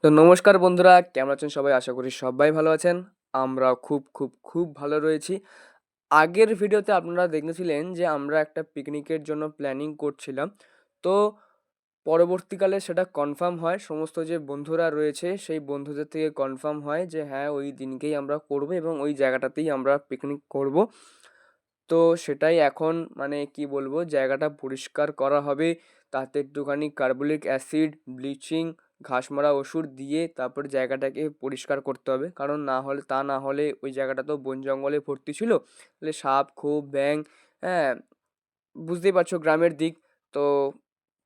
তো নমস্কার বন্ধুরা, কেমন আছেন সবাই? আশা করি সবাই ভালো আছেন। আমরা খুব ভালো রয়েছি। আগের ভিডিওতে আপনারা দেখেছিলেন যে আমরা একটা পিকনিকের জন্য প্ল্যানিং করছিলাম। তো পরবর্তীকালে সেটা কনফার্ম হয়। সমস্ত যে বন্ধুরা রয়েছে সেই বন্ধুদের থেকে কনফার্ম হয় যে হ্যাঁ, ওই দিনকেই আমরা করবো এবং ওই জায়গাটাতেই আমরা পিকনিক করব। তো সেটাই এখন মানে কি বলবো, জায়গাটা পরিষ্কার করা হবে। তাতে একটুখানি কার্বলিক অ্যাসিড, ব্লিচিং, ঘাস মারা ওষুধ দিয়ে তারপর জায়গাটাকে পরিষ্কার করতে হবে। কারণ না হলে ওই জায়গাটা তো বন জঙ্গলে ভর্তি ছিল। তাহলে সাপ, খোপ, ব্যাঙ, হ্যাঁ, বুঝতেই পারছো গ্রামের দিক তো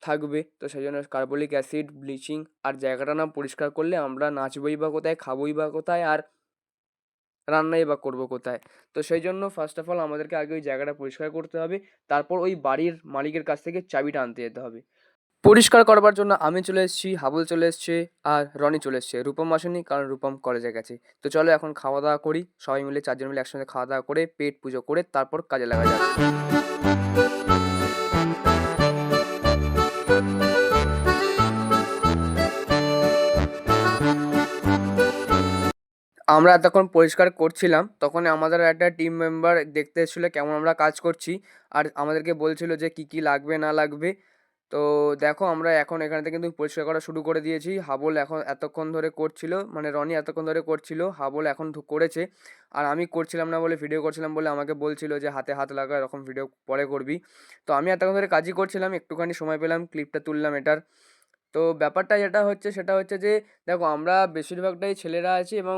থাকবে। তো সেই জন্য কার্বলিক অ্যাসিড, ব্লিচিং আর জায়গাটা না পরিষ্কার করলে আমরা নাচবই বা কোথায়, খাবোই বা কোথায়, আর রান্নাই বা করবো কোথায়? তো সেই জন্য ফার্স্ট অফ অল আমাদেরকে আগে ওই জায়গাটা পরিষ্কার করতে হবে। তারপর ওই বাড়ির মালিকের কাছ থেকে চাবিটা আনতে যেতে হবে। পরিষ্কার করবার জন্য আমি চলে এসেছি, হাবুল চলে এসছে, আর রনি চলে এসছে। রূপম আসেনি, কারণ রূপম কলেজে গেছে। তো চলো এখন খাওয়া দাওয়া করি, সবাই মিলে 4 জন মিলে একসঙ্গে খাওয়া দাওয়া করে পেট পুজো করে তারপর কাজে লাগা যাক। আমরা এতক্ষণ পরিষ্কার করছিলাম, তখন আমাদের একটা টিম মেম্বার দেখতে এসেছিলো কেমন আমরা কাজ করছি, আর আমাদেরকে বলছিল যে কি কি লাগবে না লাগবে। তো দেখো আমরা এখন এখান থেকে কিন্তু পরিষ্কার করা শুরু করে দিয়েছি। হাবল এখন এতক্ষণ ধরে করছিল, মানে রনি এতক্ষণ ধরে করছিল, হাবল এখন করেছে। আর আমি করছিলাম না বলে, ভিডিও করছিলাম বলে আমাকে বলছিল যে হাতে হাত লাগা, এরকম ভিডিও পরে করবি। তো আমি এতক্ষণ ধরে কাজই করছিলাম, একটুখানি সময় পেলাম, ক্লিপটা তুললাম এটার। তো ব্যাপারটা যেটা হচ্ছে সেটা হচ্ছে যে দেখো আমরা বেশিরভাগটাই ছেলেরা আছি এবং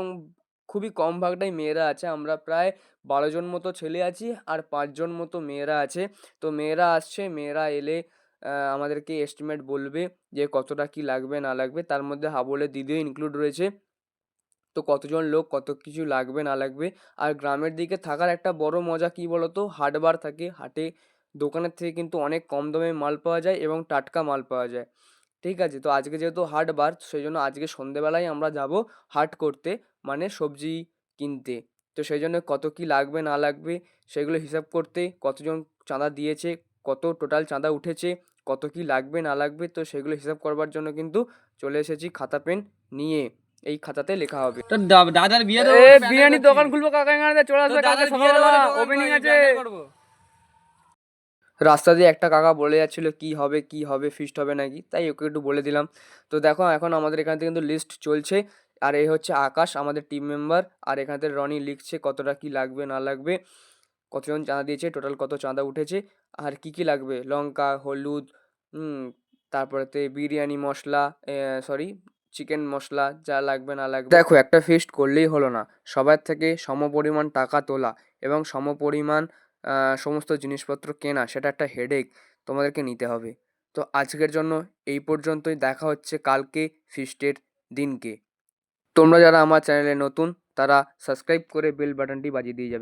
খুবই কম ভাগটাই মেয়েরা আছে। আমরা প্রায় 12 জন মতো ছেলে আছি আর 5 জন মতো মেয়েরা আছে। তো মেয়েরা আসছে, মেয়েরা এলে আমাদেরকে এস্টিমেট বলবে যে কতটা কি লাগবে না লাগবে। তার মধ্যে হাবলের দিদিও ইনক্লুড রয়েছে। তো কতজন লোক, কত কিছু লাগবে না লাগবে। আর গ্রামের দিকে থাকার একটা বড় মজা কি বলতো, হাটবার থাকে, হাটে দোকানের থেকে কিন্তু অনেক কম দামে মাল পাওয়া যায় এবং টাটকা মাল পাওয়া যায়। ঠিক আছে, তো আজকে যেহেতু হাট বার সেই জন্য আজকে সন্ধেবেলায় আমরা যাব হাট করতে, মানে সবজি কিনতে। তো সেই জন্য কত কি লাগবে না লাগবে সেগুলো হিসাব করতে, কতজন চাঁদা দিয়েছে, কত টোটাল চাঁদা উঠেছে, কত কি লাগবে না লাগবে, তো সেগুলো হিসাব করবার জন্য কিন্তু চলে এসেছি খাতা পেন নিয়ে। এই খাতাতে লেখা হবে। তোর দাদার বিয়ে দেবো, বিরিয়ানির দোকান খুলবো কাকা, এখানে চলে আসবে কালকে সকালবেলা, ওপেনিং আছে। রাস্তা দিয়ে একটা কাকা বলে যাচ্ছিল কি হবে কি হবে, ফিস্ট হবে নাকি, তাই ওকে একটু বলে দিলাম। তো দেখো এখন আমাদের এখান থেকে কিন্তু লিস্ট চলছে। আর এই হচ্ছে আকাশ, আমাদের টিম মেম্বার, আর এখান থেকে রনি লিখছে কতটা কি লাগবে না লাগবে, কতজন চাঁদা দিয়েছে, টোটাল কত চাঁদা উঠেছে, আর কি কি লাগবে, লঙ্কা, হলুদ, তারপরেতে বিরিয়ানি মশলা, সরি চিকেন মশলা, যা লাগবে না লাগবে। দেখো একটা ফিস্ট করলেই হলো না, সবার থেকে সমপরিমাণ টাকা তোলা এবং সমপরিমাণ সমস্ত জিনিসপত্র কেনা, সেটা একটা হেডেক তোমাদেরকে নিতে হবে। তো আজকের জন্য এই পর্যন্তই, দেখা হচ্ছে কালকে ফিস্টের দিনকে। তোমরা যারা আমার চ্যানেলে নতুন তারা সাবস্ক্রাইব করে বেল বাটনটি বাজিয়ে দিয়ে যাবে।